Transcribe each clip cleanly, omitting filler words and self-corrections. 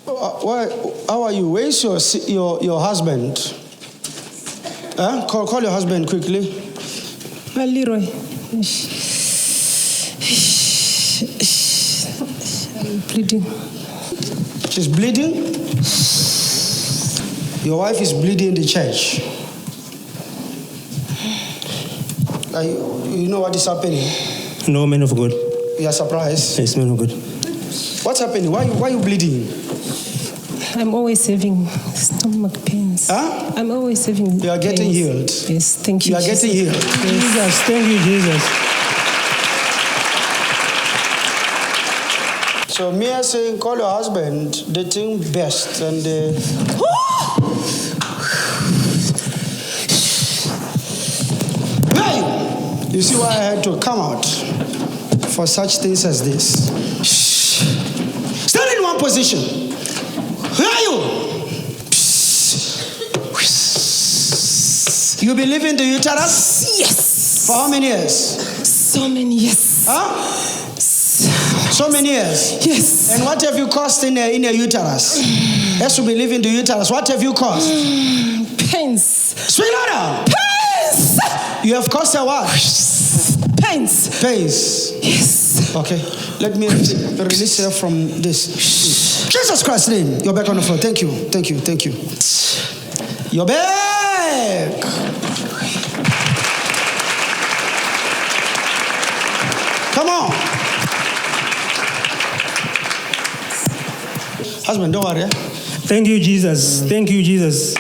How are you? Where's your husband? Call your husband quickly. Leroy. I'm bleeding. She's bleeding? Your wife is bleeding in the church. You know what is happening? No, man of God. You are surprised? Yes, man of God. What's happening? Why are you bleeding? I'm always having stomach pains. Huh? I'm always having You are getting healed. Yes, thank you, You are Jesus. getting healed. Yes. Jesus, thank you, Jesus. So Mia saying, call your husband, the thing best, and Hey! You see why I had to come out for such things as this. Stand in one position. Where are you? You believe in the uterus? Yes. For how many years? So many years. Huh? So many years? Yes. And what have you caused in a uterus? As you believe in the uterus, what have you caused? Pains. Speak louder. Pains. You have caused a what? Pains. Pains. Yes. Okay. Let me release her from this. Jesus Christ's name. You're back on the floor. Thank you. Thank you. Thank you. You're back. Come on. Husband, don't worry. Thank you, Jesus. Thank you, Jesus.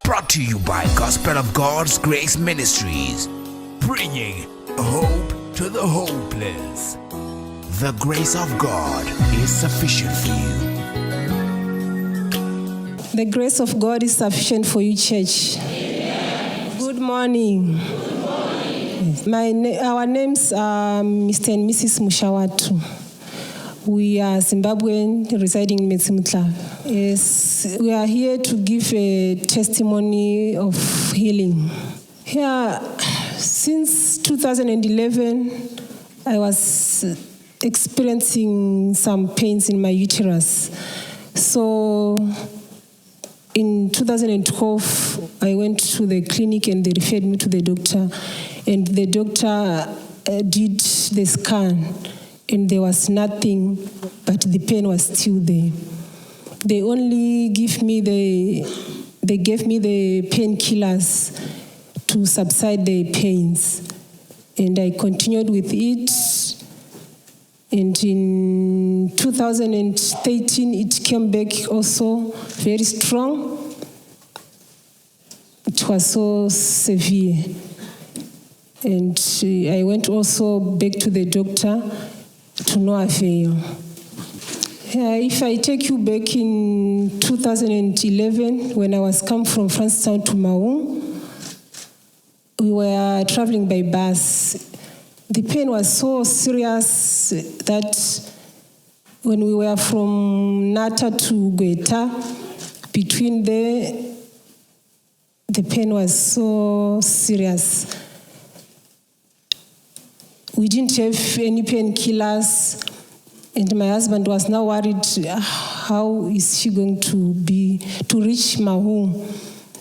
Brought to you by Gospel of God's Grace Ministries, bringing hope to the hopeless. The grace of God is sufficient for you. The grace of God is sufficient for you, church. Amen. Good morning. Good morning. Our names are Mr. and Mrs. Mushawati. We are Zimbabwean residing in Metsimutla. Yes, we are here to give a testimony of healing. Here, since 2011, I was experiencing some pains in my uterus. So in 2012, I went to the clinic and they referred me to the doctor. And the doctor did the scan. And there was nothing, but the pain was still there. They only gave me the painkillers to subside the pains. And I continued with it. And in 2013, it came back also very strong. It was so severe. And I went also back to the doctor to no avail. If I take you back in 2011, when I was come from Francetown to Maung, we were traveling by bus. The pain was so serious that when we were from Nata to Gweta, between there, the pain was so serious. We didn't have any painkillers, and my husband was now worried, how is she going to reach Maung?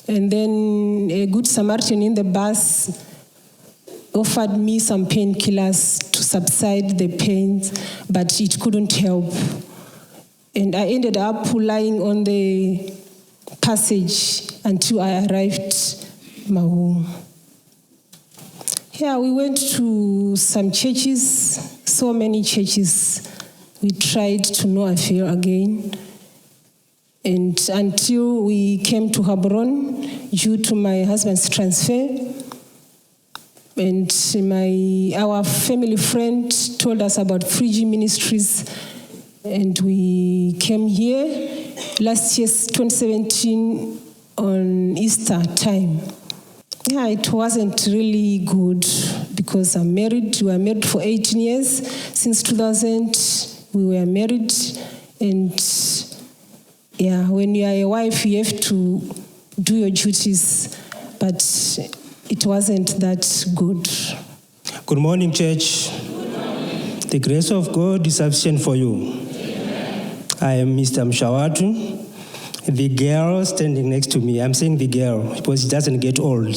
And then a good Samaritan in the bus offered me some painkillers to subside the pains, but it couldn't help. And I ended up lying on the passage until I arrived Maung. Yeah, we went to some churches, so many churches. We tried to no avail again. And until we came to Habron, due to my husband's transfer, and our family friend told us about Cedric Ministries, and we came here last year, 2017, on Easter time. Yeah, it wasn't really good because I'm married. We were married for 18 years. Since 2000, we were married. And yeah, when you are a wife, you have to do your duties. But it wasn't that good. Good morning, church. Good morning. The grace of God is sufficient for you. Amen. I am Mr. Mushawati. The girl standing next to me, I'm saying the girl because she doesn't get old.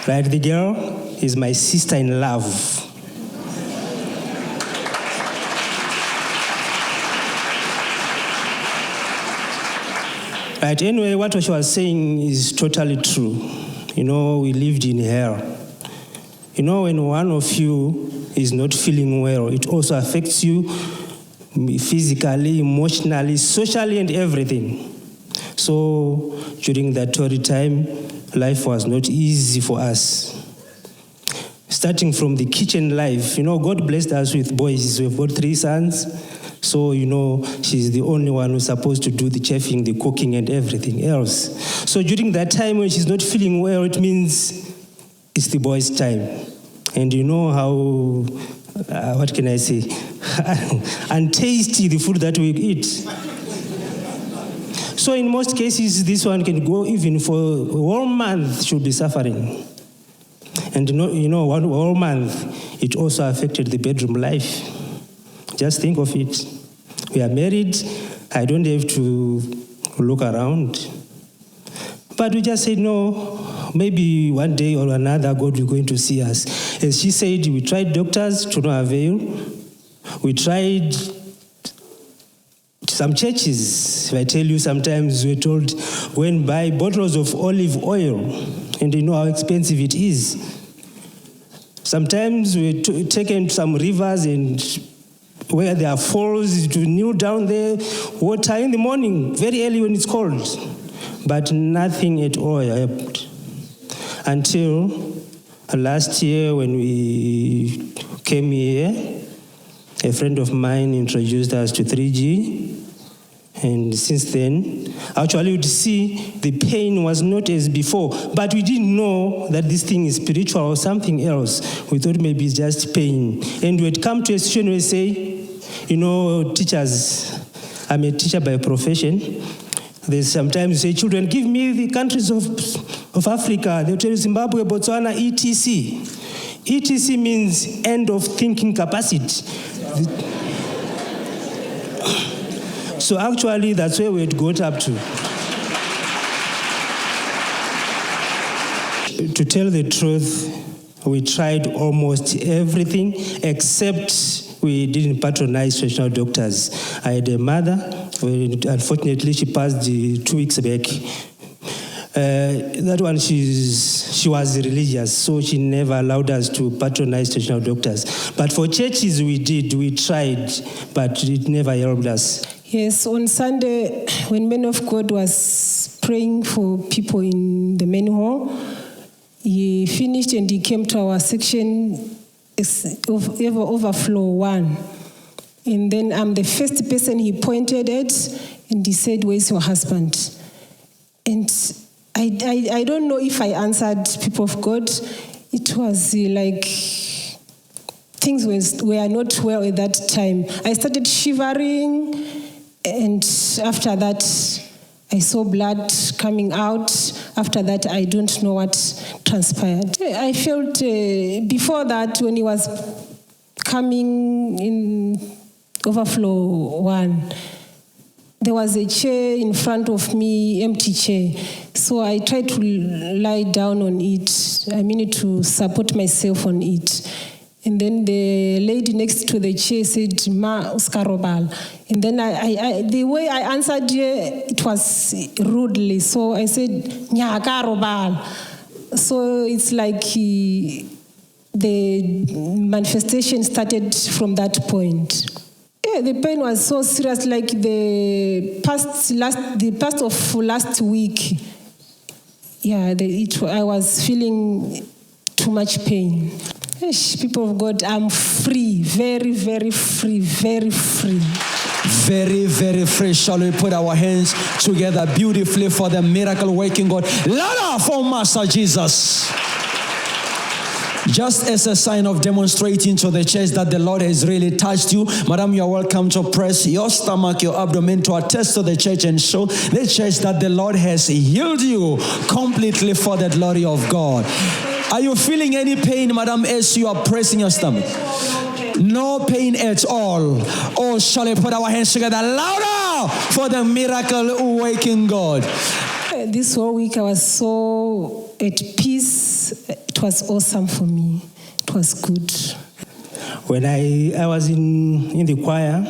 Right, the girl is my sister in love. Right, anyway, what she was saying is totally true. You know, we lived in hell. You know, when one of you is not feeling well, it also affects you physically, emotionally, socially, and everything. So during that torrid time, life was not easy for us. Starting from the kitchen life, you know, God blessed us with boys. We've got 3 sons. So, you know, she's the only one who's supposed to do the chefing, the cooking, and everything else. So during that time when she's not feeling well, it means it's the boys' time. And you know how, what can I say, untasty the food that we eat. So in most cases, this one can go even for a whole month, should be suffering. And you know, one whole month, it also affected the bedroom life. Just think of it. We are married, I don't have to look around. But we just said, no, maybe one day or another, God is going to see us. As she said, we tried doctors to no avail. We tried some churches. If I tell you, sometimes we're told, go and buy bottles of olive oil, and you know how expensive it is. Sometimes we're taken to some rivers and where there are falls to kneel down there, water in the morning, very early when it's cold. But nothing at all helped. Until last year when we came here, a friend of mine introduced us to 3G. And since then, actually you'd see the pain was not as before, but we didn't know that this thing is spiritual or something else. We thought maybe it's just pain. And we'd come to a situation where we say, you know, teachers, I'm a teacher by profession. There's sometimes you say, children, give me the countries of Africa. They'll tell you Zimbabwe, Botswana, etc. etc means end of thinking capacity. So actually, that's where we had got up to. To tell the truth, we tried almost everything except we didn't patronize traditional doctors. I had a mother, unfortunately she passed 2 weeks back. That one, she was religious, so she never allowed us to patronize traditional doctors. But for churches we tried, but it never helped us. Yes, on Sunday, when Man of God was praying for people in the main hall, he finished and he came to our section of overflow 1. And then I'm the first person he pointed at, and he said, where's your husband? And I don't know if I answered people of God. It was like things were not well at that time. I started shivering, and after that, I saw blood coming out. After that, I don't know what transpired. I felt before that, when he was coming in overflow 1, there was a chair in front of me, empty chair. So I tried to lie down on it. I mean to support myself on it. And then the lady next to the chair said, Ma uskarobal. And then the way I answered her, it was rudely. So I said, Nyaka robal. So it's like the manifestation started from that point. Yeah, the pain was so serious, like the past of last week. Yeah, I was feeling too much pain. People of God, I'm free, very, very free, very free. Very, very free. Shall we put our hands together beautifully for the miracle working God? Louder for Master Jesus. Just as a sign of demonstrating to the church that the Lord has really touched you, Madam, you are welcome to press your stomach, your abdomen to attest to the church and show the church that the Lord has healed you completely for the glory of God. Are you feeling any pain, madam, as you are pressing your stomach? No pain at all. Oh, shall we put our hands together louder for the miracle working God? This whole week I was so at peace. It was awesome for me. It was good. When I was in the choir,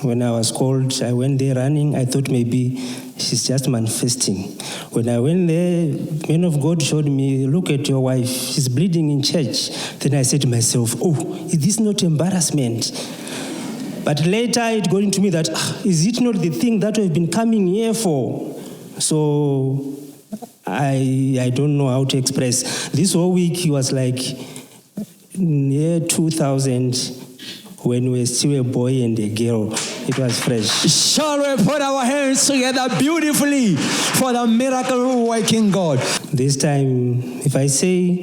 when I was called, I went there running. I thought maybe she's just manifesting. When I went there, man of God showed me, look at your wife. She's bleeding in church. Then I said to myself, oh, is this not embarrassment? But later it got into me that, is it not the thing that we've been coming here for? So I don't know how to express. This whole week it was like near 2000 when we were still a boy and a girl. It was fresh. Shall we put our hands together beautifully for the miracle working God? This time, if I say,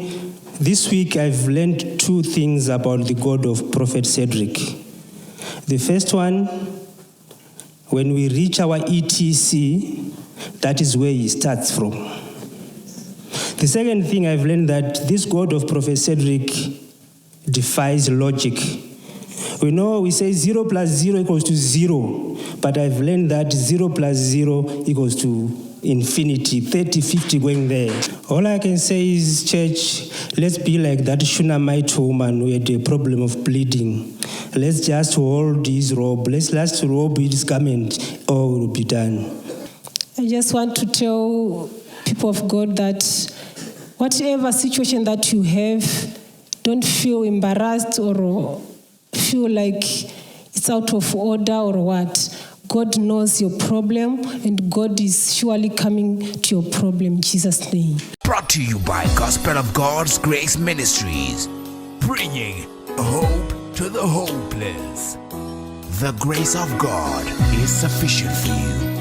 this week I've learned two things about the God of Prophet Cedric. The first one, when we reach our ETC, that is where he starts from. The second thing I've learned that this God of Prophet Cedric defies logic. We know we say 0 plus 0 equals to 0, but I've learned that 0 plus 0 equals to infinity, 30, 50 going there. All I can say is, church, let's be like that Shunammite woman who had a problem of bleeding. Let's just hold his robe. Let's just robe his garment. All will be done. I just want to tell people of God that whatever situation that you have, don't feel embarrassed or feel like it's out of order or what. God knows your problem and God is surely coming to your problem in Jesus' name. Brought to you by Gospel of God's Grace Ministries, bringing hope to the hopeless. The grace of God is sufficient for you.